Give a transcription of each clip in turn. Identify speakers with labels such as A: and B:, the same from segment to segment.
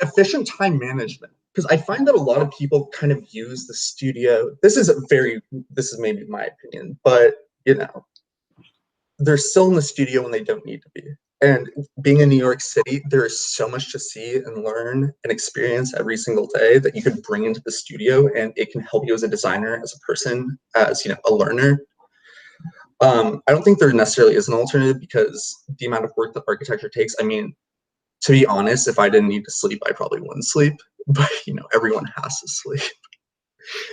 A: efficient time management, because I find that a lot of people kind of use the studio. This is maybe my opinion, but they're still in the studio when they don't need to be. And being in New York City, there is so much to see and learn and experience every single day that you could bring into the studio, and it can help you as a designer, as a person, as a learner. I don't think there necessarily is an alternative, because the amount of work that architecture takes. I mean, to be honest, if I didn't need to sleep, I probably wouldn't sleep. But everyone has to sleep.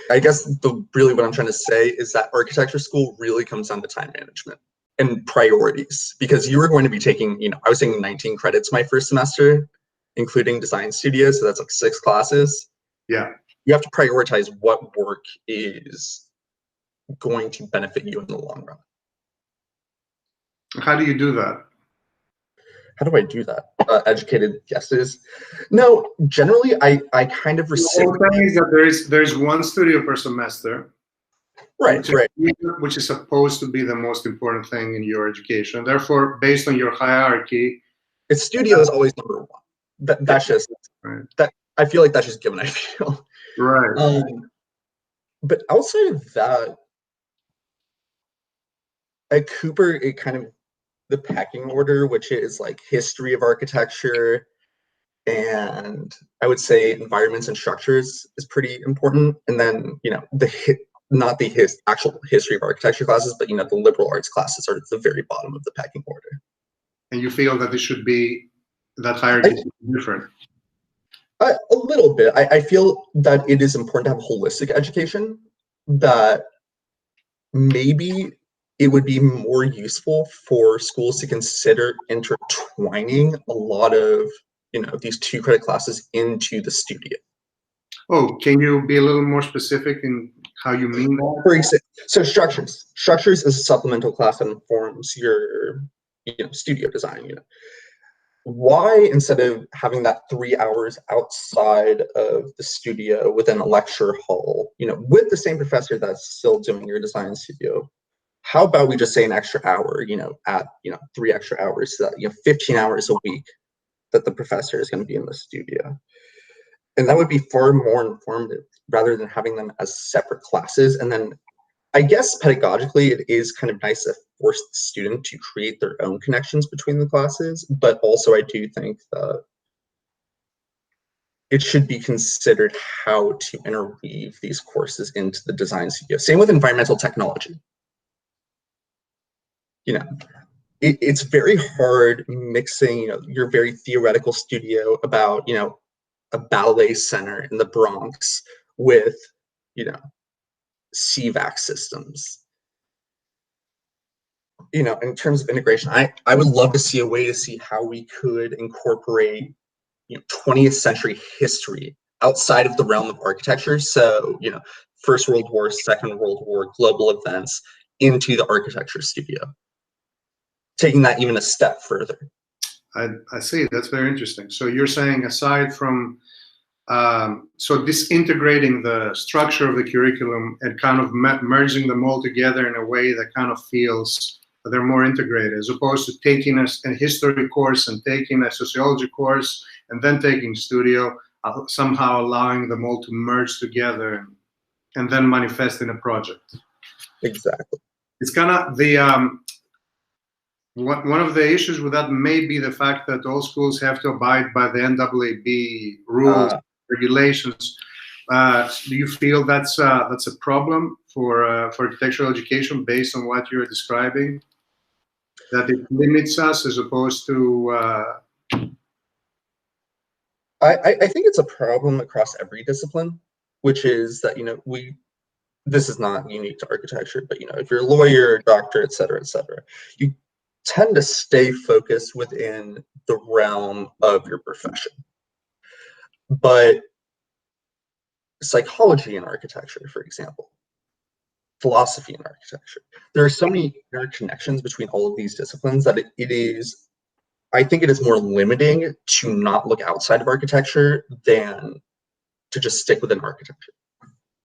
A: I guess really what I'm trying to say is that architecture school really comes down to time management and priorities, because you were going to be taking, I was taking 19 credits my first semester, including design studio, so that's like 6 classes.
B: Yeah.
A: You have to prioritize what work is going to benefit you in the long run.
B: How do you do that?
A: How do I do that? Educated guesses. No, generally I kind of reciprocate.
B: What I'm saying is that there's one studio per semester.
A: Right.
B: Which is supposed to be the most important thing in your education. Therefore, based on your hierarchy,
A: its studio is always number one. That's just right. That I feel like that's just given. I feel
B: right.
A: But outside of that, at Cooper, it kind of the pecking order, which is like history of architecture, and I would say environments and structures is pretty important. And then not the actual history of architecture classes, but the liberal arts classes are at the very bottom of the pecking order.
B: And you feel that it should be that hierarchy is different?
A: A little bit. I feel that it is important to have holistic education, that maybe it would be more useful for schools to consider intertwining a lot of these 2 credit classes into the studio.
B: Oh, can you be a little more specific in how you mean that?
A: For example, so structures is a supplemental class that informs your studio design. Why, instead of having that 3 hours outside of the studio within a lecture hall, with the same professor that's still doing your design studio, how about we just say an extra hour, at 3 extra hours, so that 15 hours a week that the professor is going to be in the studio. And that would be far more informative rather than having them as separate classes. And then I guess pedagogically, it is kind of nice to force the student to create their own connections between the classes. But also, I do think that it should be considered how to interweave these courses into the design studio. Same with environmental technology. It's very hard mixing, your very theoretical studio about, a ballet center in the Bronx with, CVAC systems. In terms of integration, I would love to see a way to see how we could incorporate, 20th century history outside of the realm of architecture. So, First World War, Second World War, global events into the architecture studio, taking that even a step further.
B: I see. That's very interesting. So you're saying, aside from disintegrating the structure of the curriculum and kind of merging them all together in a way that kind of feels that they're more integrated, as opposed to taking a history course and taking a sociology course and then taking studio, somehow allowing them all to merge together and then manifest in a project.
A: Exactly.
B: It's kind of the one of the issues with that may be the fact that all schools have to abide by the NAAB rules, regulations. Do you feel that's a problem for architectural education based on what you're describing? That it limits us as opposed to.
A: I think it's a problem across every discipline, which is that this is not unique to architecture, but if you're a lawyer, doctor, et cetera, you tend to stay focused within the realm of your profession. But psychology in architecture, for example, philosophy in architecture, there are so many interconnections between all of these disciplines that I think it is more limiting to not look outside of architecture than to just stick within architecture.